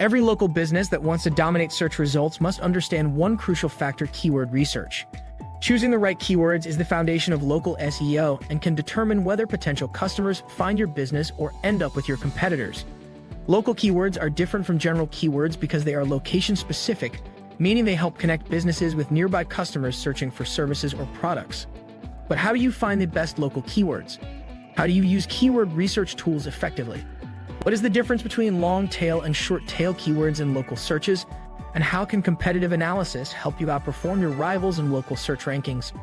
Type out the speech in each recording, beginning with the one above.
Every local business that wants to dominate search results must understand one crucial factor: keyword research. Choosing the right keywords is the foundation of local SEO and can determine whether potential customers find your business or end up with your competitors. Local keywords are different from general keywords because they are location-specific, meaning they help connect businesses with nearby customers searching for services or products. But how do you find the best local keywords? How do you use keyword research tools effectively? What is the difference between long-tail and short-tail keywords in local searches? And how can competitive analysis help you outperform your rivals in local search rankings?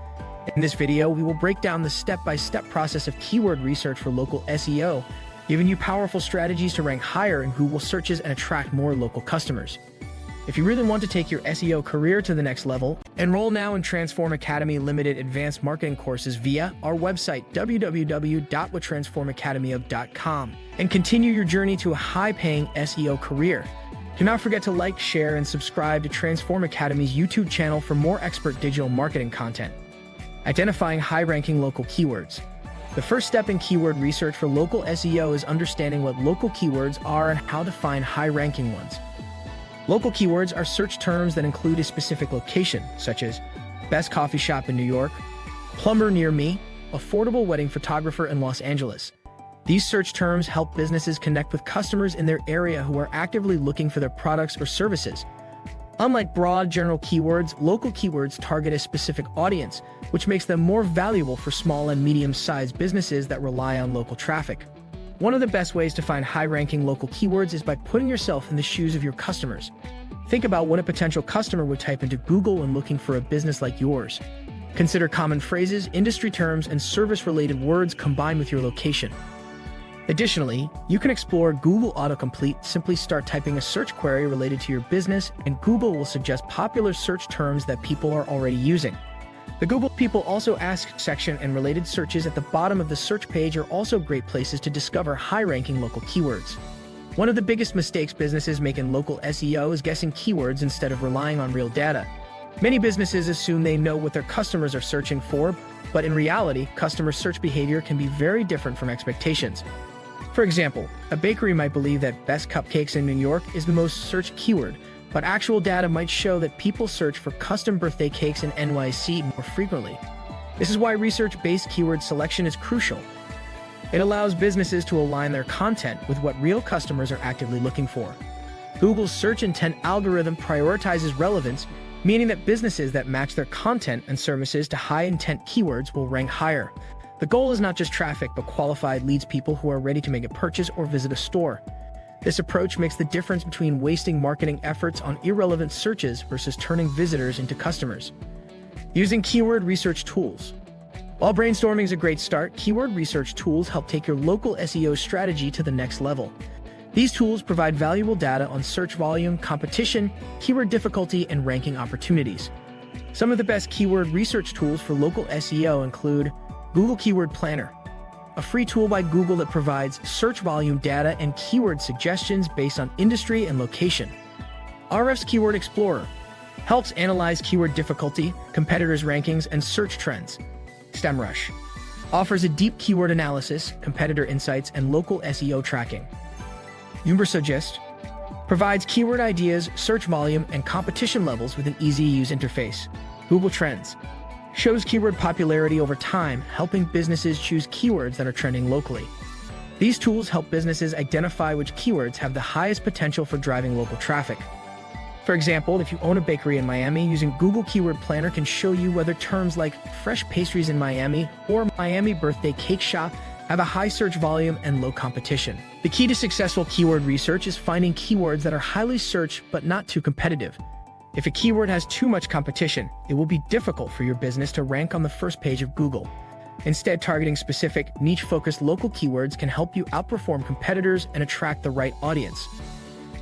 In this video, we will break down the step-by-step process of keyword research for local SEO, giving you powerful strategies to rank higher in Google searches and attract more local customers. If you really want to take your SEO career to the next level, enroll now in Transform Academy Limited Advanced Marketing Courses via our website www.whattransformacademy.com and continue your journey to a high-paying SEO career. Do not forget to like, share, and subscribe to Transform Academy's YouTube channel for more expert digital marketing content. Identifying high-ranking local keywords. The first step in keyword research for local SEO is understanding what local keywords are and how to find high-ranking ones. Local keywords are search terms that include a specific location, such as best coffee shop in New York, plumber near me, affordable wedding photographer in Los Angeles. These search terms help businesses connect with customers in their area who are actively looking for their products or services. Unlike broad general keywords, local keywords target a specific audience, which makes them more valuable for small and medium-sized businesses that rely on local traffic. One of the best ways to find high-ranking local keywords is by putting yourself in the shoes of your customers. Think about what a potential customer would type into Google when looking for a business like yours. Consider common phrases, industry terms, and service-related words combined with your location. Additionally, you can explore Google Autocomplete. Simply start typing a search query related to your business, and Google will suggest popular search terms that people are already using. The Google People Also Ask section and related searches at the bottom of the search page are also great places to discover high-ranking local keywords. One of the biggest mistakes businesses make in local SEO is guessing keywords instead of relying on real data. Many businesses assume they know what their customers are searching for, but in reality, customer search behavior can be very different from expectations. For example, a bakery might believe that best cupcakes in New York is the most searched keyword, but actual data might show that people search for custom birthday cakes in NYC more frequently. This is why research-based keyword selection is crucial. It allows businesses to align their content with what real customers are actively looking for. Google's search intent algorithm prioritizes relevance, meaning that businesses that match their content and services to high-intent keywords will rank higher. The goal is not just traffic, but qualified leads, people who are ready to make a purchase or visit a store. This approach makes the difference between wasting marketing efforts on irrelevant searches versus turning visitors into customers. Using keyword research tools. While brainstorming is a great start, keyword research tools help take your local SEO strategy to the next level. These tools provide valuable data on search volume, competition, keyword difficulty, and ranking opportunities. Some of the best keyword research tools for local SEO include Google Keyword Planner, a free tool by Google that provides search volume data and keyword suggestions based on industry and location. Ahrefs Keyword Explorer helps analyze keyword difficulty, competitors' rankings, and search trends. SEMrush offers a deep keyword analysis, competitor insights, and local SEO tracking. Ubersuggest provides keyword ideas, search volume, and competition levels with an easy-to-use interface. Google Trends shows keyword popularity over time, helping businesses choose keywords that are trending locally. These tools help businesses identify which keywords have the highest potential for driving local traffic. For example, if you own a bakery in Miami, using Google Keyword Planner can show you whether terms like fresh pastries in Miami or Miami birthday cake shop have a high search volume and low competition. The key to successful keyword research is finding keywords that are highly searched but not too competitive. If a keyword has too much competition, it will be difficult for your business to rank on the first page of Google. Instead, targeting specific, niche-focused local keywords can help you outperform competitors and attract the right audience.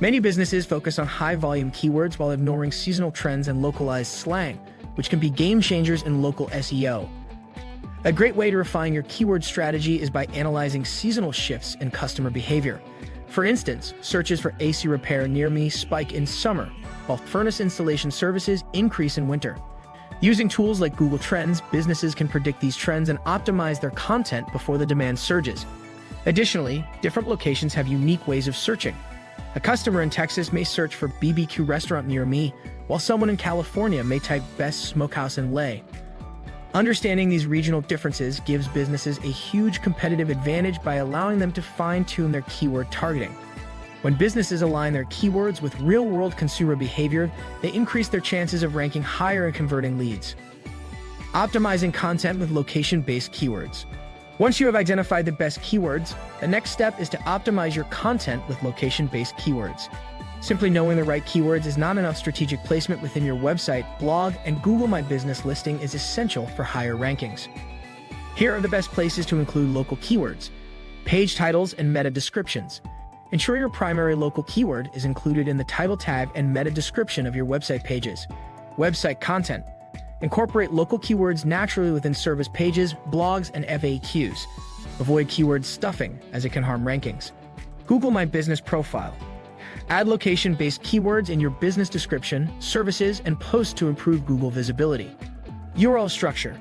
Many businesses focus on high-volume keywords while ignoring seasonal trends and localized slang, which can be game changers in local SEO. A great way to refine your keyword strategy is by analyzing seasonal shifts in customer behavior. For instance, searches for AC repair near me spike in summer, while furnace installation services increase in winter. Using tools like Google Trends, businesses can predict these trends and optimize their content before the demand surges. Additionally, different locations have unique ways of searching. A customer in Texas may search for BBQ restaurant near me, while someone in California may type best smokehouse in Lay. Understanding these regional differences gives businesses a huge competitive advantage by allowing them to fine-tune their keyword targeting. When businesses align their keywords with real-world consumer behavior, they increase their chances of ranking higher and converting leads. Optimizing content with location-based keywords. Once you have identified the best keywords, the next step is to optimize your content with location-based keywords. Simply knowing the right keywords is not enough. Strategic placement within your website, blog, and Google My Business listing is essential for higher rankings. Here are the best places to include local keywords: page titles and meta descriptions. Ensure your primary local keyword is included in the title tag and meta description of your website pages. Website content. Incorporate local keywords naturally within service pages, blogs, and FAQs. Avoid keyword stuffing, as it can harm rankings. Google My Business profile. Add location-based keywords in your business description, services, and posts to improve Google visibility. URL structure.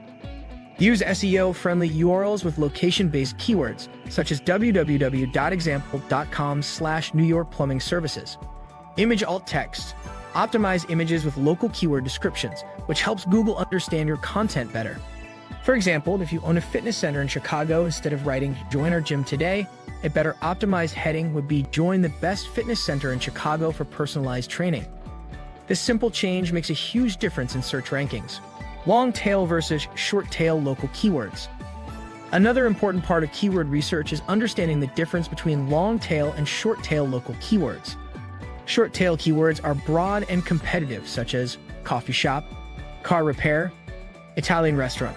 Use SEO-friendly URLs with location-based keywords, such as www.example.com/New York Plumbing Services. Image alt text. Optimize images with local keyword descriptions, which helps Google understand your content better. For example, if you own a fitness center in Chicago, instead of writing "Join our gym today," a better optimized heading would be "Join the best fitness center in Chicago for personalized training." This simple change makes a huge difference in search rankings. Long tail versus short tail local keywords. Another important part of keyword research is understanding the difference between long tail and short tail local keywords. Short tail keywords are broad and competitive, such as coffee shop, car repair, Italian restaurant.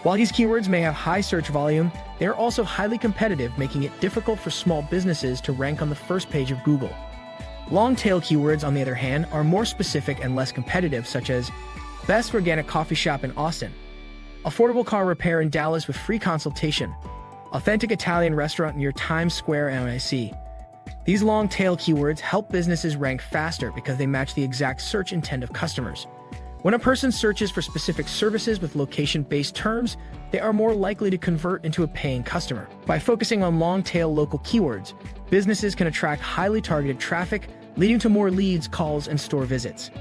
While these keywords may have high search volume, they are also highly competitive, making it difficult for small businesses to rank on the first page of Google. Long tail keywords, on the other hand, are more specific and less competitive, such as best organic coffee shop in Austin, affordable car repair in Dallas with free consultation, authentic Italian restaurant near Times Square NYC. These long-tail keywords help businesses rank faster because they match the exact search intent of customers. When a person searches for specific services with location-based terms, they are more likely to convert into a paying customer. By focusing on long-tail local keywords, businesses can attract highly targeted traffic, leading to more leads, calls, and store visits.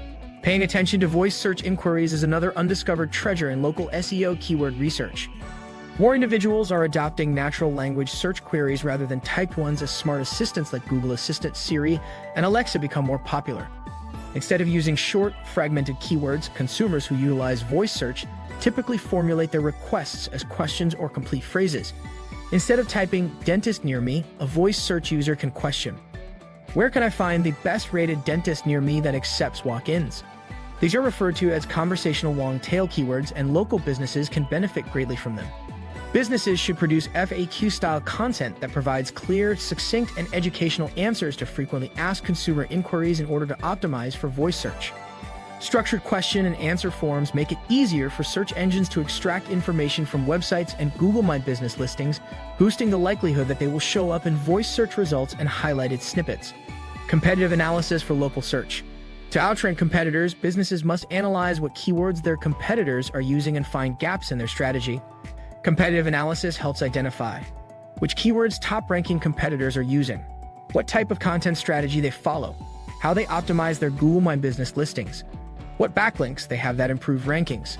Paying attention to voice search inquiries is another undiscovered treasure in local SEO keyword research. More individuals are adopting natural language search queries rather than typed ones as smart assistants like Google Assistant, Siri, and Alexa become more popular. Instead of using short, fragmented keywords, consumers who utilize voice search typically formulate their requests as questions or complete phrases. Instead of typing "dentist near me," a voice search user can question, "Where can I find the best-rated dentist near me that accepts walk-ins?" These are referred to as conversational long-tail keywords, and local businesses can benefit greatly from them. Businesses should produce FAQ-style content that provides clear, succinct, and educational answers to frequently asked consumer inquiries in order to optimize for voice search. Structured question and answer forms make it easier for search engines to extract information from websites and Google My Business listings, boosting the likelihood that they will show up in voice search results and highlighted snippets. Competitive analysis for local search. To outrank competitors, businesses must analyze what keywords their competitors are using and find gaps in their strategy. Competitive analysis helps identify which keywords top-ranking competitors are using, what type of content strategy they follow, how they optimize their Google My Business listings, what backlinks they have that improve rankings.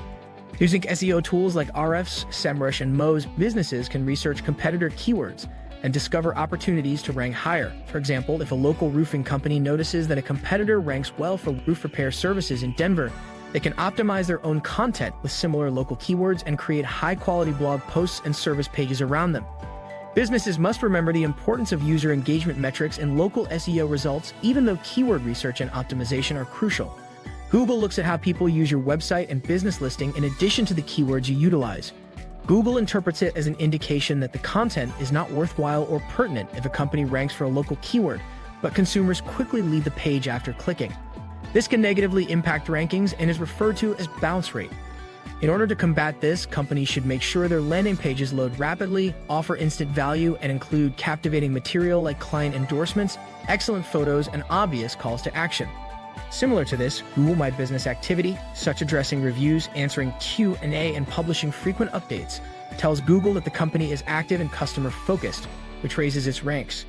Using SEO tools like Ahrefs, SEMrush, and Moz, businesses can research competitor keywords and discover opportunities to rank higher. For example, if a local roofing company notices that a competitor ranks well for roof repair services in Denver, they can optimize their own content with similar local keywords and create high-quality blog posts and service pages around them. Businesses must remember the importance of user engagement metrics in local SEO results, even though keyword research and optimization are crucial. Google looks at how people use your website and business listing in addition to the keywords you utilize. Google interprets it as an indication that the content is not worthwhile or pertinent if a company ranks for a local keyword, but consumers quickly leave the page after clicking. This can negatively impact rankings and is referred to as bounce rate. In order to combat this, companies should make sure their landing pages load rapidly, offer instant value, and include captivating material like client endorsements, excellent photos, and obvious calls to action. Similar to this, Google My Business activity, such addressing reviews, answering Q&A, and publishing frequent updates, tells Google that the company is active and customer-focused, which raises its ranks.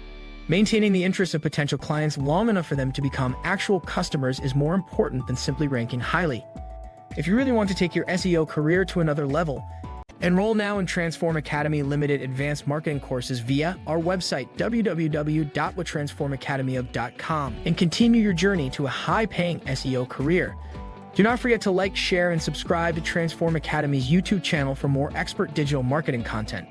Maintaining the interest of potential clients long enough for them to become actual customers is more important than simply ranking highly. If you really want to take your SEO career to another level, enroll now in Transform Academy Limited Advanced Marketing courses via our website www.whattransformacademy.com and continue your journey to a high-paying SEO career. Do not forget to like, share, and subscribe to Transform Academy's YouTube channel for more expert digital marketing content.